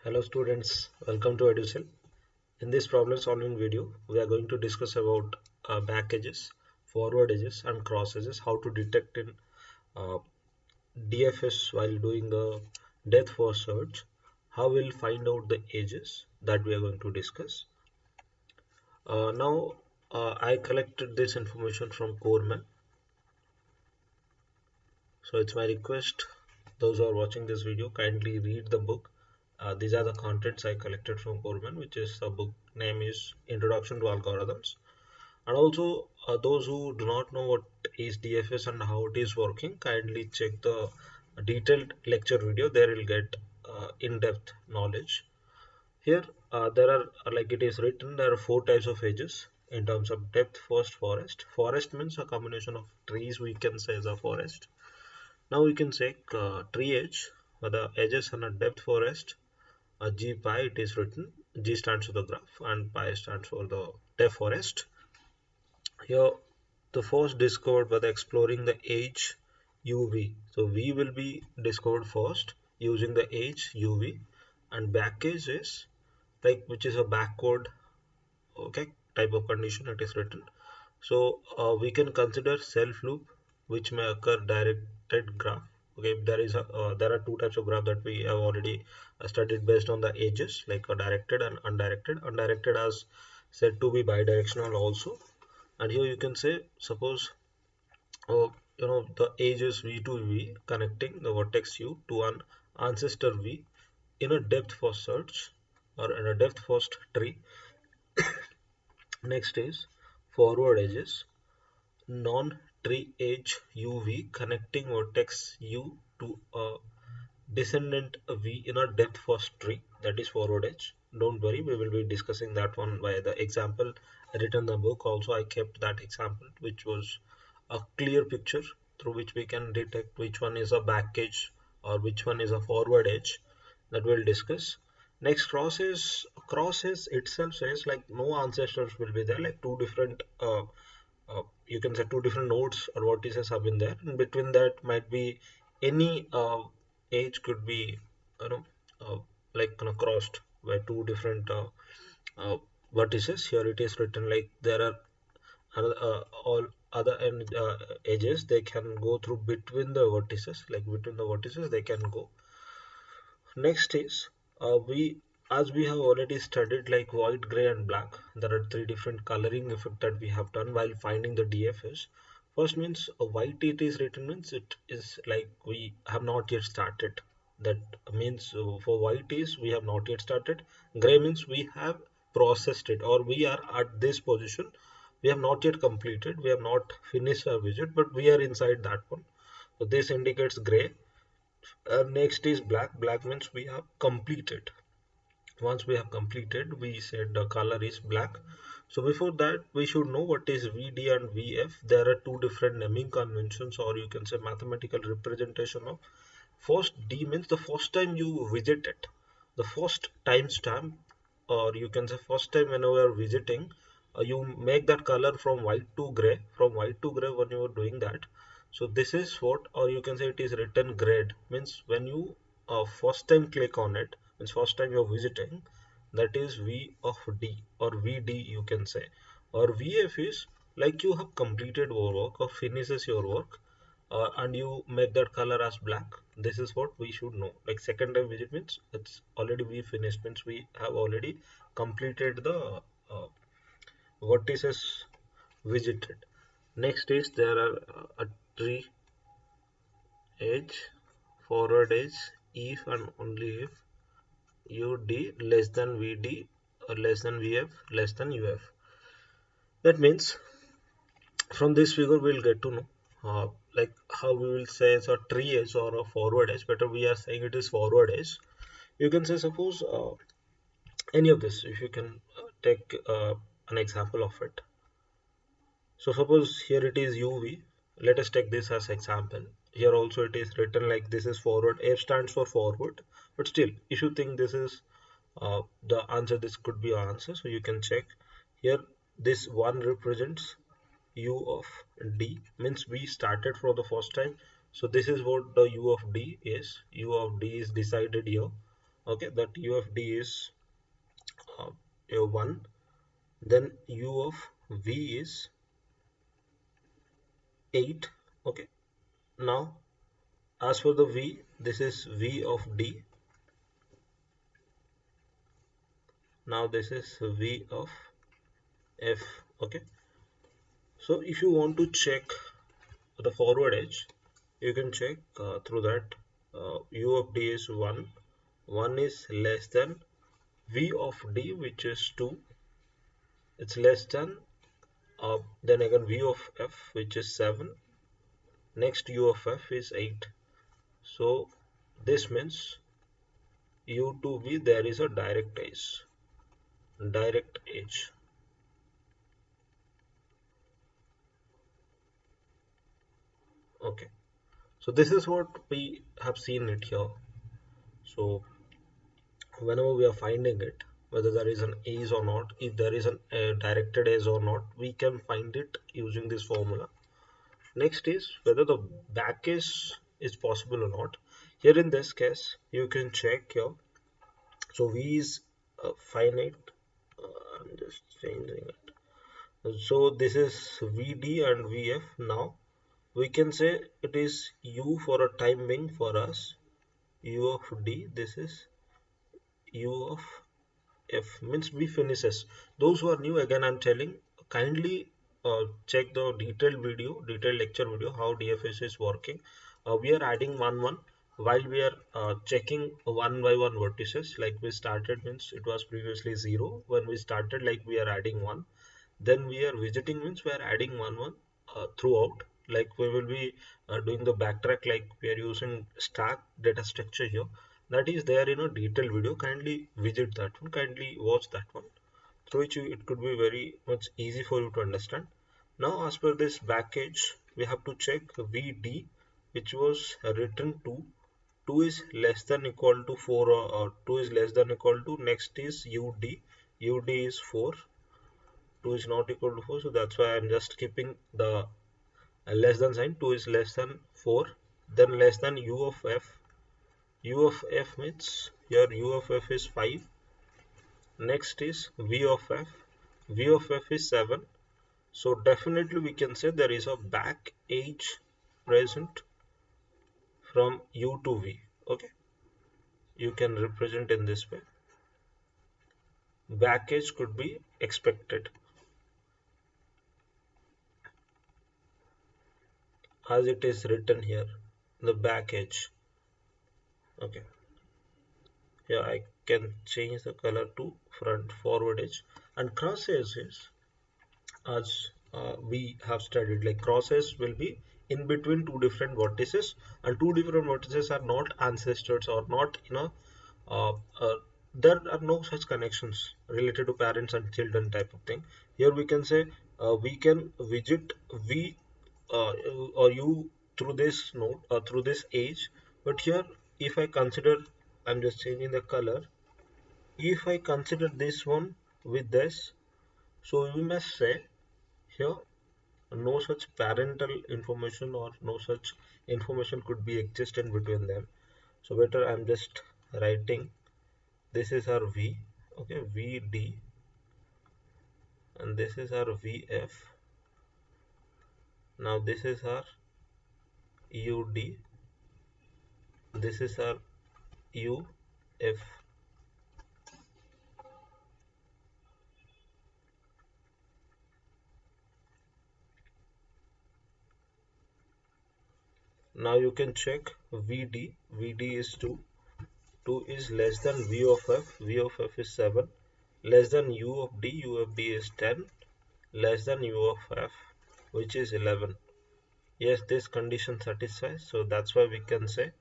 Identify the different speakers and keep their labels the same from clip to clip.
Speaker 1: Hello students, welcome to EduCell. In this problem solving video, we are going to discuss about back edges, forward edges and cross edges, how to detect in uh, DFS while doing the depth first search, how we'll find out the edges that we are going to discuss. Now, I collected this information from Coreman, so it's my request those who are watching this video kindly read the book. These are the contents I collected from Coleman, which is the book name is Introduction to Algorithms. And also, those who do not know what is DFS and how it is working, kindly check the detailed lecture video. There you'll get in-depth knowledge. Here, there are like it is written, there are four types of edges in terms of depth first forest. Forest means a combination of trees. We can say as a forest. Now we can take tree edge, where the edges on a depth forest. G pi it is written. G stands for the graph and pi stands for the depth forest. Here the first discovered by the exploring the edge UV. So V will be discovered first using the edge UV, and back edge is like which is a backward okay type of condition it is written. So we can consider self loop which may occur directed graph. Okay, there are two types of graph that we have already studied based on the edges like a directed and undirected. Undirected as said to be bidirectional also, and here you can say suppose the edge is V to V connecting the vertex U to an ancestor V in a depth first search or in a depth first tree. Next is forward edges non-tree edge UV connecting vertex U to a descendant V in a depth first tree, that is forward edge. Don't worry, we will be discussing that one by the example written in the book. Also, I kept that example, which was a clear picture through which we can detect which one is a back edge or which one is a forward edge that we'll discuss. Next, crosses itself says like no ancestors will be there, like two different you can say two different nodes or vertices have been there. In between that might be any edge could be you know uh, crossed by two different uh, vertices. Here it is written like there are all other end edges they can go through between the vertices, like between the vertices they can go. Next is we as we have already studied like white, gray and black, there are three different coloring effect that we have done while finding the DFS. First means white it is written means it is like we have not yet started. That means for white is we have not yet started. Gray means we have processed it or we are at this position. We have not yet completed. We have not finished our visit, but we are inside that one. So this indicates gray. Next is black. Black means we have completed. Once we have completed, we said the color is black. So before that, we should know what is VD and VF. There are two different naming conventions, or you can say mathematical representation of. First D means the first time you visit it, the first timestamp, or you can say first time whenever you are visiting, you make that color from white to gray. From white to gray when you are doing that. So this is what, or you can say it is written grade. Means when you first time click on it, means first time you are visiting, that is V of D or VD you can say, or VF is like you have completed your work or finishes your work and you make that color as black. This is what we should know. Like second time visit means it's already we finished, means we have already completed the vertices visited. Next is there are a tree edge, forward edge if and only if UD less than VD or less than VF less than UF. That means from this figure we'll get to know like how we will say it's a tree edge or a forward edge. Better we are saying it is forward edge. You can say suppose any of this, if you can take an example of it. So suppose here it is UV. Let us take this as example. Here also it is written like this is forward. F stands for forward, but still if you think this is the answer, this could be answer, so you can check here. This one represents u of d, means we started for the first time. So this is what the u of d is. U of d is decided here okay, that u of d is uh, a 1, then u of v is 8. Okay, now as for the v, this is v of d. Now this is v of f. Okay, so if you want to check the forward edge, you can check through that. U of d is 1, 1 is less than v of d, which is 2. It's less than then again v of f, which is 7. Next u of f is 8. So this means u to v, there is a direct edge. Okay, so this is what we have seen it here. So whenever we are finding it, whether there is an edge or not, if there is a directed edge or not, we can find it using this formula. Next is whether the back is possible or not. Here in this case, you can check here. So v is finite. I'm just changing it. So this is vd and vf. Now we can say it is u for a time being for us. U of d. This is u of F, means B finishes. Those who are new, again I'm telling, kindly check the detailed lecture video how DFS is working. We are adding one while we are checking one by one vertices. Like we started, means it was previously 0 when we started. Like we are adding 1, then we are visiting, means we are adding one throughout. Like we will be doing the backtrack, like we are using stack data structure here. That is there in a detailed video. Kindly visit that one, kindly watch that one, through which it could be very much easy for you to understand. Now as per this package, we have to check vd, which was written to 2 is less than equal to 4, or 2 is less than equal to, next is ud is 4, 2 is not equal to 4, so that's why I'm just keeping the less than sign. 2 is less than 4, then less than u of f. U of f means here u of f is 5. Next is v of f. V of f is 7. So definitely we can say there is a back edge present from u to v. Okay, you can represent in this way. Back edge could be expected as it is written here, the back edge. Okay, here I can change the color to front forward edge. And cross edge is, as we have studied, like cross edge will be in between two different vertices, and two different vertices are not ancestors or not, uh, uh, there are no such connections related to parents and children type of thing. Here we can say we can visit v uh, or u through this node or through this edge. But here if I consider, I'm just changing the color, if I consider this one with this, so we must say here no such parental information or no such information could be exist in between them. So better I'm just writing, this is our v, okay, vd, and this is our vf. Now this is our ud, this is our uf. Now you can check vd is 2, 2 is less than v of f, v of f is 7, less than u of d is 10, less than u of f, which is 11. Yes, this condition satisfies, so that's why we can say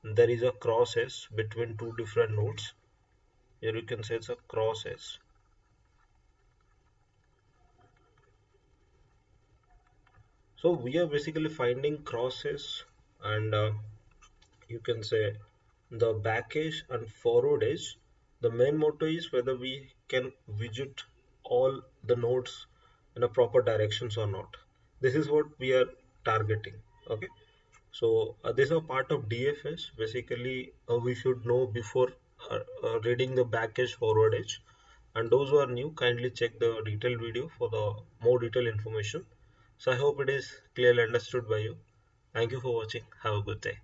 Speaker 1: there is a cross S between two different nodes. Here you can say it's a cross S. So we are basically finding cross S, and you can say the back edge and forward edge. The main motto is whether we can visit all the nodes in a proper directions or not. This is what we are targeting. Okay. So this is a part of DFS. Basically, we should know before reading the back edge forward edge. And those who are new, kindly check the detailed video for the more detailed information. So I hope it is clearly understood by you. Thank you for watching. Have a good day.